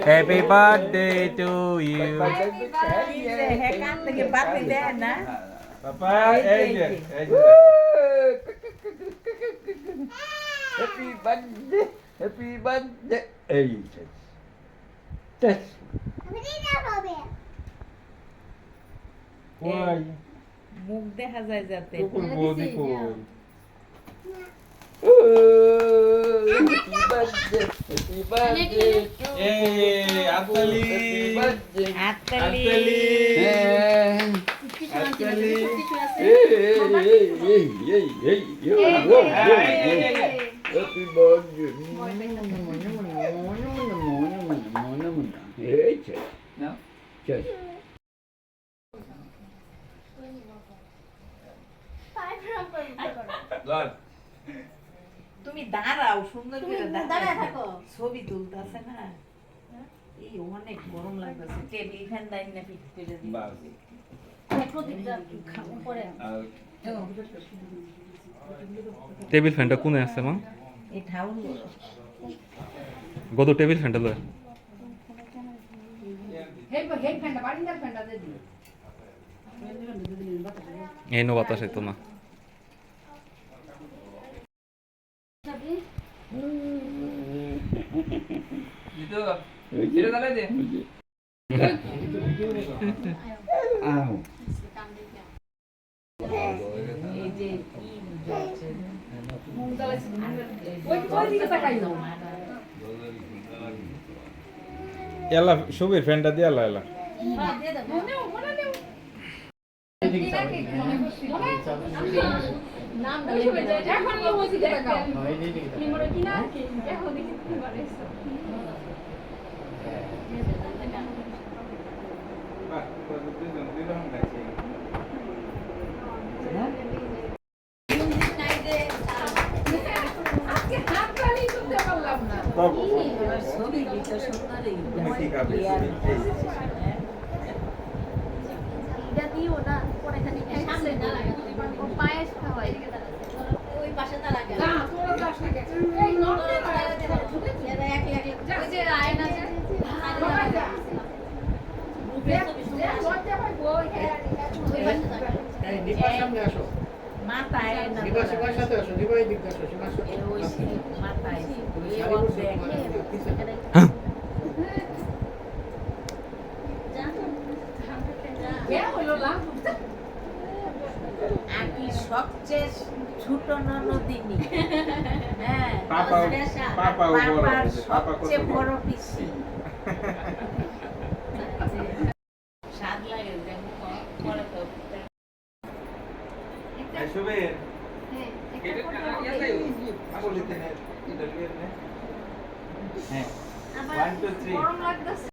Happy birthday to you. Papa, এই যে Happy birthday, happy birthday. এই যে কই মুখ দেখা যায় যাতে কুকুর বৌদি কই Happy birthday, happy birthday to এই আতলি birthday. হাততালি আতলি Happy birthday. No? Cheers. লট তুমি দাঁড়াও সুন্দর করে দাঁড়ায় থাকো। ছবি তুলতেছে না এই অনেক গরম লাগতেছে টেবিল ফ্যান দাই না ফিট করে দিই বাস উপরে আর টেবিল ফ্যানটা কোনে আছে মা? এই ঠাউন গত টেবিল ফ্যানটা লয়। এই নো বাতাস তো না। দিতো ছেড়ে দাঁড়াই দে Ow. এই যে কি যাচ্ছে এলা সুবীর ফ্যানটা দিয়ে এলা এলা দিয়ে দাও নাম ছবি দিতে সুন্দরই এটা দিও না পরে খালি সামনে দাঁড়ায় পায়েস খাওয়া এদিকে দাঁড়ায় ওই পাশে দাঁড়ায় না তোরা দাস না এই নড়তে দাঁড়ায় এরা এক ওই যে আয়না আছে বাবা যা লজ্জা পাই বই ওই পাশে দাঁড়ায় এই দীপার সামনে আসো মাথায় না দীপা শিবার সাথে আসো দীপা এই দিক আসো শিবার সাথে ওই মাথায় ওই আমি সবচেয়ে ছোট ননদিনী হ্যাঁ পাপাও পাপাও বড় বাবার পাপা কত সবচেয়ে বড় পিসি স্বাদ লাগে পরে তো সুবীর হ্যাঁ কেটে ইয়া তাই আসলে তেনে এটা লিয়ে নে হ্যাঁ আমার 1 2 3 গরম লাগতেছে